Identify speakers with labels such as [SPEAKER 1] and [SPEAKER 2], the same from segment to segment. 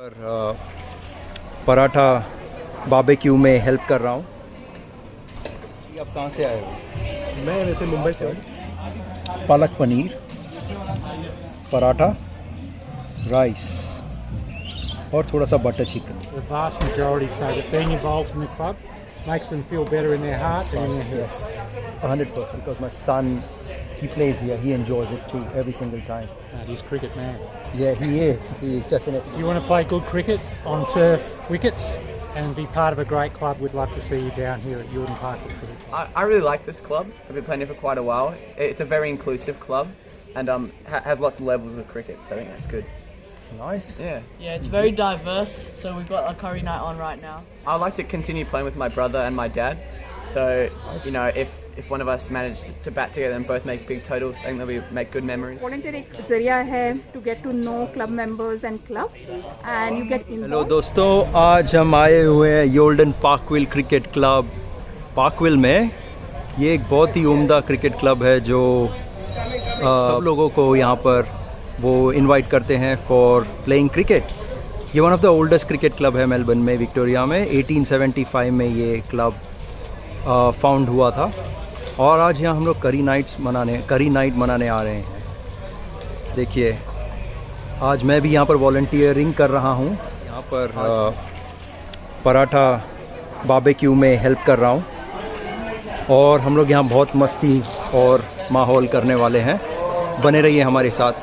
[SPEAKER 1] पर पराठा बारबेक्यू में हेल्प कर रहा हूँ। आप कहाँ से आए हो?
[SPEAKER 2] मैं वैसे मुंबई से हूँ।
[SPEAKER 1] पालक पनीर, पराठा, राइस और थोड़ा सा butter chicken.
[SPEAKER 2] The vast majority say that being involved in the club makes them feel better in their heart and in their head.
[SPEAKER 1] Yes, 100%. Because my son, he plays here. He enjoys it too every single time.
[SPEAKER 2] He's cricket man.
[SPEAKER 1] Yeah, he is. He is definitely.
[SPEAKER 2] If you want to play good cricket on turf wickets and be part of a great club, we'd love to see you down here at Jordan Park at Cricket.
[SPEAKER 3] I really like this club. I've been playing it for quite a while. It's a very inclusive club and has lots of levels of cricket, so I think that's good.
[SPEAKER 1] It's nice.
[SPEAKER 3] Yeah.
[SPEAKER 4] Yeah, it's very diverse. So we've got a curry night on right now.
[SPEAKER 3] I'd like to continue playing with my brother and my dad. So, you know, if one of us managed to bat together and both make big totals, I think that we make good memories.
[SPEAKER 5] Volunteer एक जरिया है to get to know club members and club and you get
[SPEAKER 1] hello दोस्तों, आज हम आए हुए हैं योल्डन Parkville cricket club पार्कविल में। ये एक बहुत ही उम्दा क्रिकेट क्लब है जो सब लोगों को यहाँ पर वो इनवाइट करते हैं फॉर प्लेइंग क्रिकेट। ये one of the oldest cricket club है मेलबर्न में, विक्टोरिया में। 1875 में ये क्लब फाउंड हुआ था और आज यहाँ हम लोग करी नाइट मनाने आ रहे हैं। देखिए, आज मैं भी यहाँ पर वॉलंटियरिंग कर रहा हूँ। यहाँ पर पराठा बारबेक्यू में हेल्प कर रहा हूँ और हम लोग यहाँ बहुत मस्ती और माहौल करने वाले हैं। बने रहिए हमारे साथ।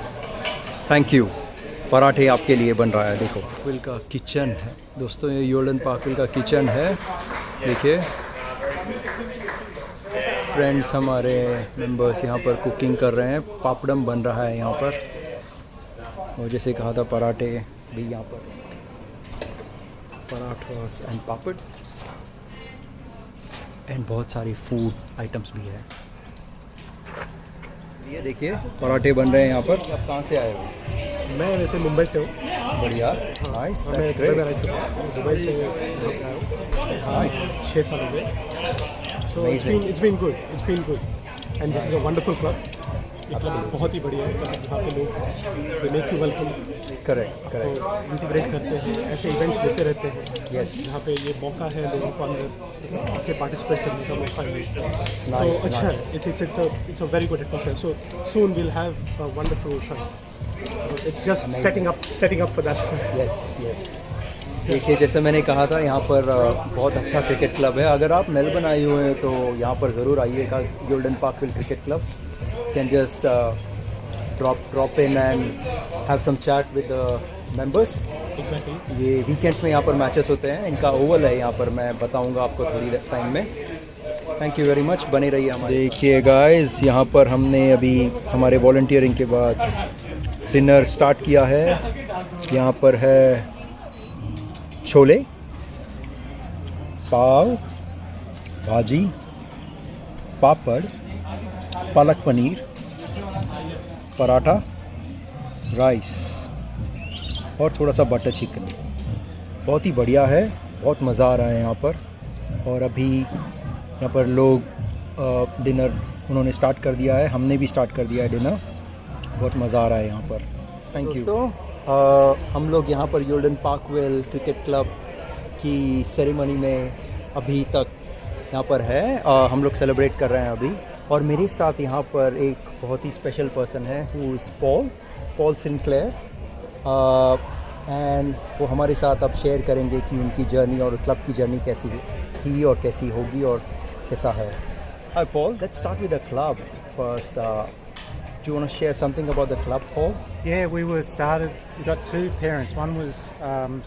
[SPEAKER 1] Thank you. पराठे आपके लिए बन रहा है। देखो, पार्कविल का किचन है दोस्तों, ये योल्डन पार्कविल का किचन है। देखिए, फ्रेंड्स हमारे मेंबर्स यहाँ पर कुकिंग कर रहे हैं। पापड़म बन रहा है यहाँ पर और जैसे कहा था पराठे भी यहाँ पर, पराठास एंड पापड़ एंड बहुत सारी फूड आइटम्स भी है। ये देखिए, पराठे बन रहे हैं यहाँ पर। आप कहाँ से आए हो?
[SPEAKER 2] मैं वैसे मुंबई से हूँ।
[SPEAKER 1] बढ़िया, नाइस,
[SPEAKER 2] मैं
[SPEAKER 1] दैट्स ग्रेट।
[SPEAKER 2] दुबई से
[SPEAKER 1] नाइस,
[SPEAKER 2] 6 साल हो गए। So it's been good. It's been good. And this is a wonderful club. ये क्लब बहुत ही बढ़िया है। यहाँ पे लोग they make you welcome.
[SPEAKER 1] Correct
[SPEAKER 2] integrate करते हैं, ऐसे इवेंट्स होते रहते हैं।
[SPEAKER 1] Yes.
[SPEAKER 2] यहाँ पे ये मौका है लोगों को अंदर आके पार्टिसिपेट करने का मौका है।
[SPEAKER 1] Nice,
[SPEAKER 2] तो अच्छा है। It's a very good atmosphere. So soon we'll have a wonderful time. It's just setting up for that.
[SPEAKER 1] Yes yes. देखिए, जैसे मैंने कहा था, यहाँ पर बहुत अच्छा क्रिकेट क्लब है। अगर आप मेलबर्न आए हुए हैं तो यहाँ पर ज़रूर आइएगा। Yolden Parkville cricket club can just drop in and have some chat with members.
[SPEAKER 2] Exactly.
[SPEAKER 1] ये वीकेंड्स में यहाँ पर मैचेस होते हैं। इनका ओवल है यहाँ पर, मैं बताऊँगा आपको थोड़ी टाइम में। थैंक यू वेरी मच, बने रहिए हमारे। देखिए गाइस, यहाँ पर हमने अभी हमारे वॉलंटियरिंग के बाद डिनर स्टार्ट किया है। यहाँ पर है छोले, पाव भाजी, पापड़, पालक पनीर, पराठा, राइस और थोड़ा सा बटर चिकन। बहुत ही बढ़िया है, बहुत मज़ा आ रहा है यहाँ पर। और अभी यहाँ पर लोग डिनर उन्होंने स्टार्ट कर दिया है, हमने भी स्टार्ट कर दिया है डिनर। बहुत मज़ा आ रहा है यहाँ पर। थैंक यू दोस्तों। हम लोग यहाँ पर योल्डन पार्कविल क्रिकेट क्लब की सेरेमनी में अभी तक यहाँ पर है। हम लोग सेलिब्रेट कर रहे हैं अभी। और मेरे साथ यहाँ पर एक बहुत ही स्पेशल पर्सन है, who is Paul Sinclair. And वो हमारे साथ अब शेयर करेंगे कि उनकी जर्नी और क्लब की जर्नी कैसी थी और कैसी होगी और कैसा है। हाय Paul, let's start with the club first. Do you want to share something about the club, Paul?
[SPEAKER 2] Yeah, we got two parents. One was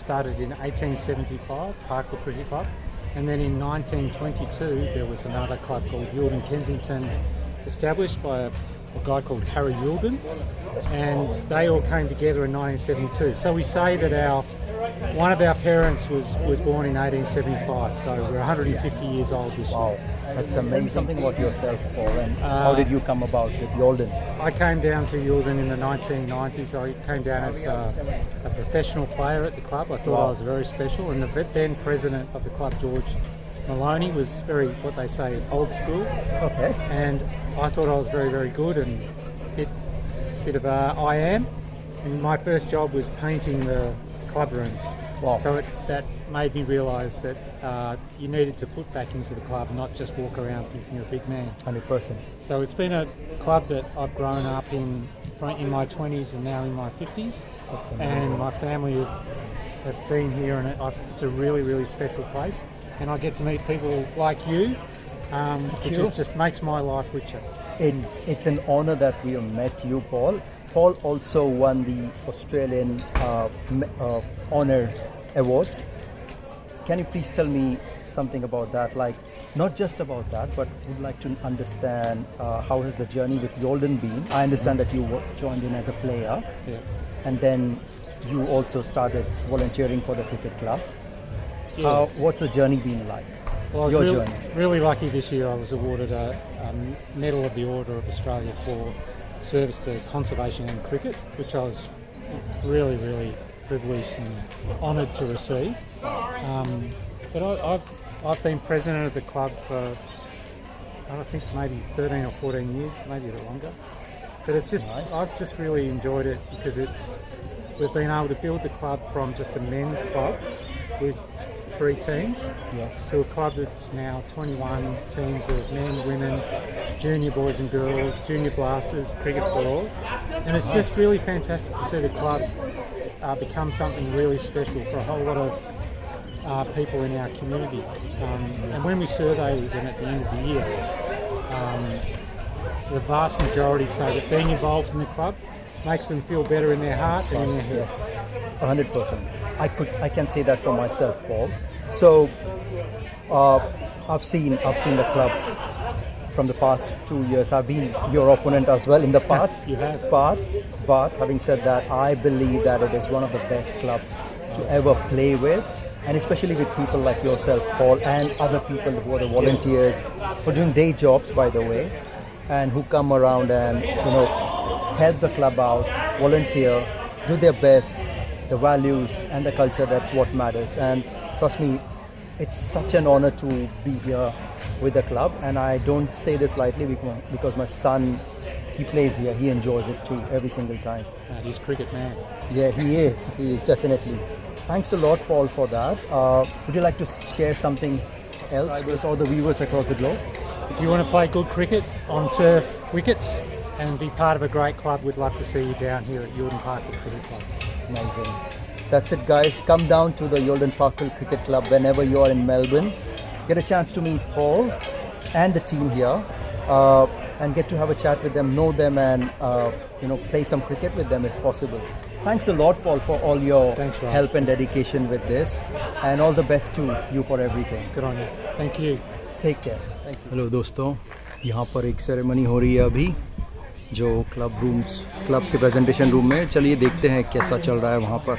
[SPEAKER 2] started in 1875, Parkville Cricket Club, and then in 1922 there was another club called Yulden Kensington, established by a guy called Harry Yulden, and they all came together in 1972. So we say that one of our parents was born in 1875, so we're 150 years old this
[SPEAKER 1] Wow,
[SPEAKER 2] year.
[SPEAKER 1] that's amazing. Tell me something about yourself, Paul, and how did you come about with Yolden?
[SPEAKER 2] I came down to Yulden in the 1990s. I came down as a professional player at the club. I thought I was very special, and the then president of the club, George Maloney, was very, what they say, old school.
[SPEAKER 1] Okay.
[SPEAKER 2] And I thought I was very, very good and bit of I am. And my first job was painting the club rooms.
[SPEAKER 1] Wow.
[SPEAKER 2] So that made me realise that you needed to put back into the club, not just walk around thinking you're a big man.
[SPEAKER 1] 100%.
[SPEAKER 2] So it's been a club that I've grown up in my 20s and now in my 50s.
[SPEAKER 1] That's amazing.
[SPEAKER 2] And my family have been here, and it's a really, really special place. And I get to meet people like you, which just makes my life richer.
[SPEAKER 1] It's an honor that we have met you, Paul. Paul also won the Australian Honor Awards. Can you please tell me something about that? Like, not just about that, but would like to understand how has the journey with Yolden been? I understand that you joined in as a player,
[SPEAKER 2] Yeah.
[SPEAKER 1] and then you also started volunteering for the cricket club.
[SPEAKER 2] Yeah.
[SPEAKER 1] What's the journey been like?
[SPEAKER 2] Well, I was
[SPEAKER 1] Your
[SPEAKER 2] really,
[SPEAKER 1] journey.
[SPEAKER 2] really lucky this year. I was awarded a Medal of the Order of Australia for service to conservation and cricket, which I was really, really privileged and honoured to receive. But I've been president of the club for, I think, maybe 13 or 14 years, maybe a bit longer. But it's just,
[SPEAKER 1] Nice.
[SPEAKER 2] I've just really enjoyed it because we've been able to build the club from just a men's club with 3 teams
[SPEAKER 1] Yes.
[SPEAKER 2] to a club that's now 21 teams of men, women, junior boys and girls, junior blasters, cricket for all. And it's just really fantastic to see the club become something really special for a whole lot of people in our community. And when we survey them at the end of the year, the vast majority say that being involved in the club makes them feel better in their heart and in their head.
[SPEAKER 1] Yes, 100%. I can say that for myself, Paul. So I've seen the club from the past 2 years. I've been your opponent as well in the past.
[SPEAKER 2] You have.
[SPEAKER 1] But having said that, I believe that it is one of the best clubs to ever play with, and especially with people like yourself, Paul, and other people who are the volunteers, who are doing day jobs, by the way, and who come around and help the club out, volunteer, do their best. The values and the culture, that's what matters. And trust me, it's such an honor to be here with the club, and I don't say this lightly because my son, he plays here, he enjoys it too every single time.
[SPEAKER 2] He's cricket man.
[SPEAKER 1] Yeah, he is definitely. Thanks a lot, Paul, for that. Would you like to share something else with all the viewers across the globe?
[SPEAKER 2] If you want to play good cricket on turf wickets and be part of a great club, we'd love to see you down here at Yolden Parkwell Cricket Club.
[SPEAKER 1] Amazing. That's it, guys. Come down to the Yolden Parkwell Cricket Club whenever you are in Melbourne. Get a chance to meet Paul and the team here, and get to have a chat with them, know them, and play some cricket with them if possible. Thanks a lot, Paul, for all your
[SPEAKER 2] Thanks, Rob.
[SPEAKER 1] help and dedication with this, and all the best to you for everything.
[SPEAKER 2] Good on you. Thank you.
[SPEAKER 1] Take care, thank you. Hello दोस्तों, यहाँ पर एक ceremony हो रही है अभी, जो club के प्रेजेंटेशन रूम में। चलिए देखते हैं कैसा चल रहा है वहाँ पर।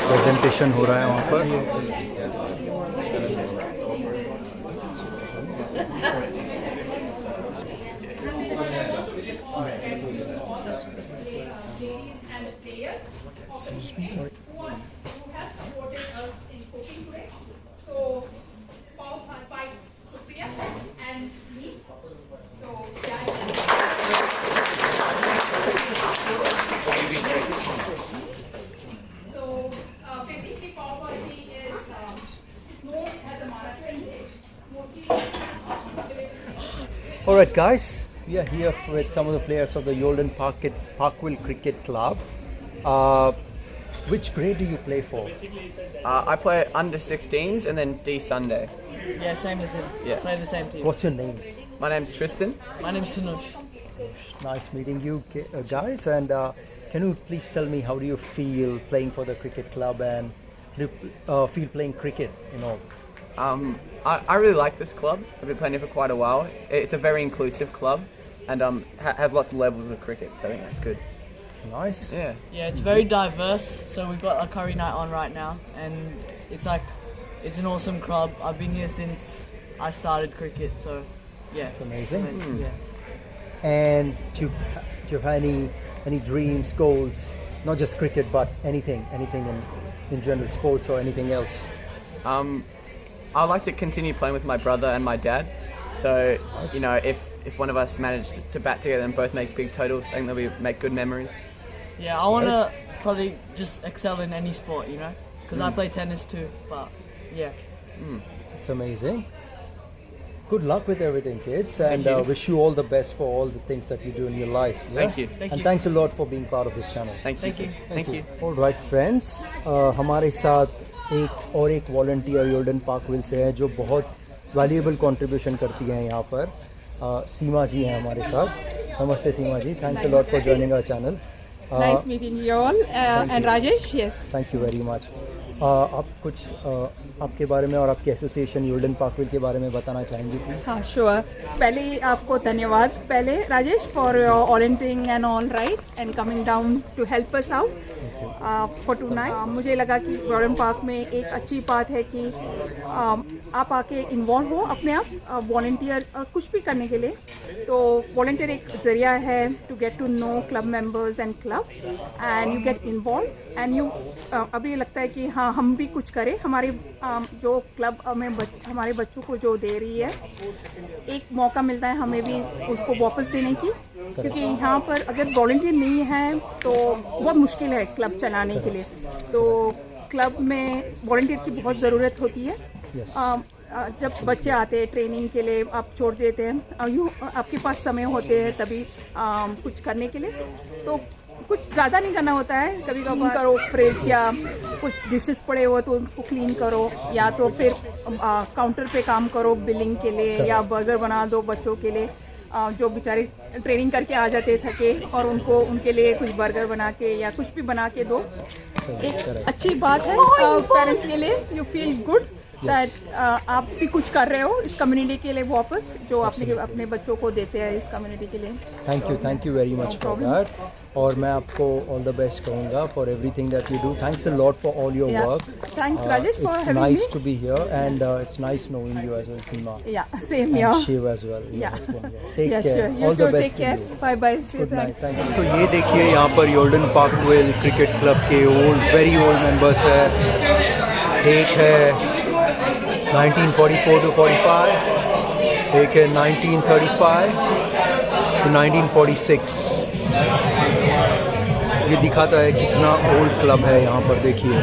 [SPEAKER 1] प्रेजेंटेशन हो रहा है वहाँ पर। Alright guys, we are here with some of the players of the Yolden Parkwell Cricket Club. Which grade do you play for?
[SPEAKER 3] I play under 16s and then D Sunday.
[SPEAKER 4] Yeah, same as him.
[SPEAKER 3] Yeah.
[SPEAKER 4] Play the same team.
[SPEAKER 1] What's your name?
[SPEAKER 3] My name's Tristan.
[SPEAKER 4] My name's Tanush.
[SPEAKER 1] Nice meeting you guys, and can you please tell me how do you feel playing for the cricket club, and do you feel playing cricket,
[SPEAKER 3] I really like this club. I've been playing here for quite a while. It's a very inclusive club and has lots of levels of cricket, so I think that's good.
[SPEAKER 1] It's nice.
[SPEAKER 3] Yeah.
[SPEAKER 4] Yeah, it's very diverse. So we've got a curry night on right now, and it's an awesome club. I've been here since I started cricket. So yeah,
[SPEAKER 1] It's amazing.
[SPEAKER 4] Yeah.
[SPEAKER 1] And do you have any dreams, goals? Not just cricket, but anything in general, sports or anything else?
[SPEAKER 3] I'd like to continue playing with my brother and my dad. So you know, if one of us managed to bat together and both make big totals, I think that we make good memories.
[SPEAKER 4] Yeah, I want to probably just excel in any sport, you know, because I play tennis too. But yeah.
[SPEAKER 1] It's amazing. Good luck with everything, kids, and
[SPEAKER 3] you.
[SPEAKER 1] wish you all the best for all the things that you do in your life. Yeah?
[SPEAKER 3] Thank you.
[SPEAKER 4] Thank
[SPEAKER 1] And
[SPEAKER 4] you.
[SPEAKER 1] thanks a lot for being part of this channel.
[SPEAKER 3] Thank you.
[SPEAKER 4] Thank you.
[SPEAKER 1] All right, friends, हमारे साथ एक volunteer योल्डन पार्कविल से है जो बहुत valuable contribution करती हैं यहाँ पर। सीमा जी हैं हमारे साथ। नमस्ते Seema ji, thanks a lot for joining our channel.
[SPEAKER 5] Nice meeting you all. And Rajesh, yes.
[SPEAKER 1] Thank you very much. आप कुछ आपके बारे में और आपके एसोसिएशन योल्डन पार्कविल के बारे में बताना चाहेंगे प्लीज?
[SPEAKER 5] हाँ, श्योर। पहले ही आपको धन्यवाद पहले Rajesh for volunteering and all right and coming down to help us out for tonight. मुझे लगा कि योल्डन पार्क में एक अच्छी बात है कि आप आके इन्वॉल्व हो अपने आप वॉलंटियर कुछ भी करने के लिए। तो वॉलंटियर एक जरिया है to get to know club members and club and you get involve and you अभी लगता है कि हाँ हम भी कुछ करें। हमारे जो क्लब में हमारे बच्चों को जो दे रही है एक मौका मिलता है हमें भी उसको वापस देने की, क्योंकि यहाँ पर अगर वॉलंटियर नहीं है तो बहुत मुश्किल है क्लब चलाने के लिए। तो क्लब में वॉलंटियर की बहुत ज़रूरत होती है। जब बच्चे आते हैं ट्रेनिंग के लिए आप छोड़ देते हैं, यूँ आपके पास समय होते हैं तभी कुछ करने के लिए, तो कुछ ज़्यादा नहीं करना होता है। कभी कभी करो फ्रिज या कुछ डिशेस पड़े हो तो उसको क्लीन करो, या तो फिर काउंटर पे काम करो बिलिंग के लिए, या बर्गर बना दो बच्चों के लिए जो बेचारे ट्रेनिंग करके आ जाते थके, और उनके लिए कुछ बर्गर बना के या कुछ भी बना के दो। एक अच्छी बात है पेरेंट्स के लिए। यू फील गुड दैट आप भी कुछ कर रहे हो इस कम्युनिटी के लिए वापस, जो अपने बच्चों को देते हैं इस कम्युनिटी के लिए।
[SPEAKER 1] Thank you very much for that. और मैं आपको ऑल द बेस्ट कहूँगा for everything that you do. Thanks a lot for all your work.
[SPEAKER 5] Thanks Rajesh for
[SPEAKER 1] It's
[SPEAKER 5] having
[SPEAKER 1] nice
[SPEAKER 5] me.
[SPEAKER 1] to be here, and it's nice knowing you as well, Seema.
[SPEAKER 5] Yeah, same
[SPEAKER 1] And
[SPEAKER 5] here.
[SPEAKER 1] Shiv as well.
[SPEAKER 5] Yeah.
[SPEAKER 1] Take
[SPEAKER 5] Yeah,
[SPEAKER 1] care.
[SPEAKER 5] sure. You
[SPEAKER 1] All the
[SPEAKER 5] too.
[SPEAKER 1] best
[SPEAKER 5] Take care.
[SPEAKER 1] to you.
[SPEAKER 5] Bye bye. See you.
[SPEAKER 1] Good night.
[SPEAKER 5] Thanks.
[SPEAKER 1] Thank you. तो ये देखिए यहाँ पर योल्डन Parkville cricket club के very old members है। एक है 1944 to 45, एक है 1935 to 1946। ये दिखाता है कितना ओल्ड क्लब है यहाँ पर, देखिए।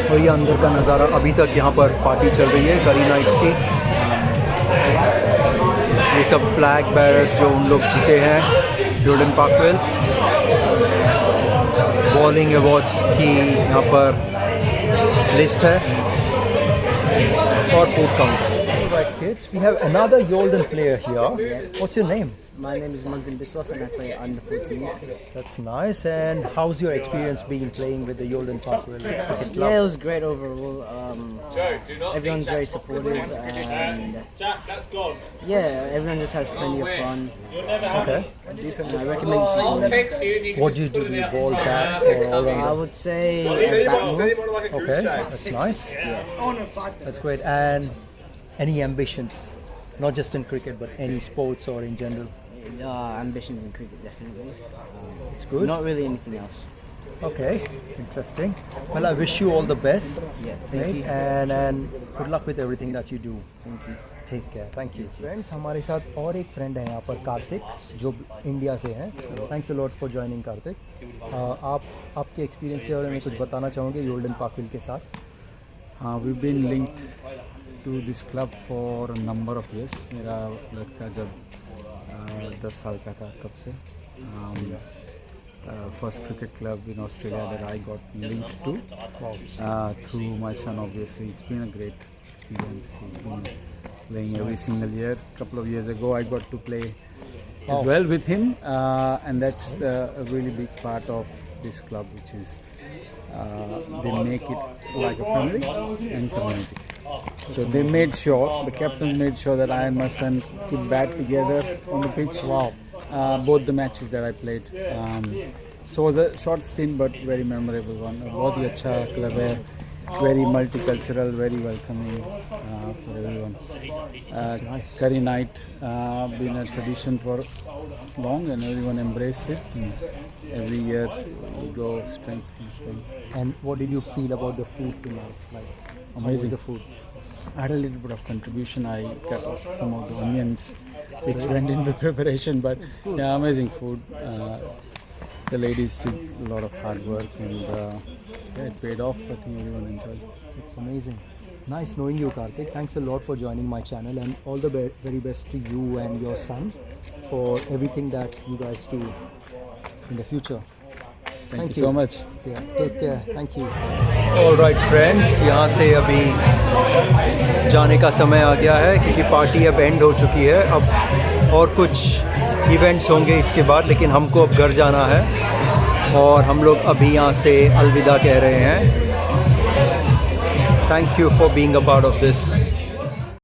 [SPEAKER 1] और ये अंदर का नज़ारा, अभी तक यहाँ पर पार्टी चल रही है करी नाइट्स की। ये सब फ्लैग बैरर्स जो उन लोग जीते हैं योल्डन पार्कविल। बॉलिंग अवार्ड्स की यहाँ पर लिस्ट है और food counter. Alright kids, we have another Yolden player here. What's your name?
[SPEAKER 6] My name is Magdin Biswas and I play under 14s.
[SPEAKER 1] That's nice. And how's your experience being playing with the Yolden Parkville Cricket Club?
[SPEAKER 6] Yeah, it was great overall. Everyone's very supportive and yeah, everyone just has plenty of fun.
[SPEAKER 1] Okay.
[SPEAKER 6] I recommend you should join it.
[SPEAKER 1] What do you do? Do you ball, bat, or all
[SPEAKER 6] I
[SPEAKER 1] rounder?
[SPEAKER 6] would say bat more.
[SPEAKER 1] Okay, that's nice. That's great. And any ambitions? Not just in cricket, but any sports or in general?
[SPEAKER 6] Ambitions in cricket, definitely.
[SPEAKER 1] It's good.
[SPEAKER 6] Not really anything else.
[SPEAKER 1] Okay, interesting. Well, I wish you all the best.
[SPEAKER 6] Yeah, thank you.
[SPEAKER 1] And good luck with everything that you do.
[SPEAKER 6] Thank you.
[SPEAKER 1] Take care. Thank you. Friends, हमारे साथ और एक friend है यहाँ पर, कार्तिक, जो India से हैं। Thanks a lot for joining, Kartik. आपके एक्सपीरियंस के बारे में कुछ बताना चाहोगे योल्डन पार्कविल के साथ?
[SPEAKER 7] We've been linked to this club for a number of years. मेरा लड़का जब 10 साल का था तब से first cricket club in Australia that I got linked to through my son. Obviously, it's been a great experience. He's been playing every single year. A couple of years ago, I got to play as well with him, and that's a really big part of this club, which is they make it like a family and community. So they made sure, the captain made sure that I and my son could bat together on the pitch. Wow! Both the matches that I played. So it was a short stint but very memorable one. बहुत ही अच्छा club है very multicultural, very welcoming for everyone. Curry night been a tradition for long, and everyone embrace it. And every year we go strength and strength.
[SPEAKER 1] And what did you feel about the food tonight? Like, how was
[SPEAKER 7] Amazing.
[SPEAKER 1] the food?
[SPEAKER 7] I had a little bit of contribution. I cut off some of the onions which went into preparation, but yeah, amazing food. The ladies did a lot of hard work, and yeah, it paid off. I think everyone enjoyed.
[SPEAKER 1] It's amazing. Nice knowing you, Karthik. Thanks a lot for joining my channel, and all the very best to you and your son for everything that you guys do in the future.
[SPEAKER 7] Thank you so much.
[SPEAKER 1] Yeah, take care. Thank you. All right, friends. यहाँ से अभी जाने का समय आ गया है क्योंकि party अब एंड हो चुकी है. अब और कुछ इवेंट्स होंगे इसके बाद, लेकिन हमको अब घर जाना है और हम लोग अभी यहाँ से अलविदा कह रहे हैं. Thank you for being a part of this.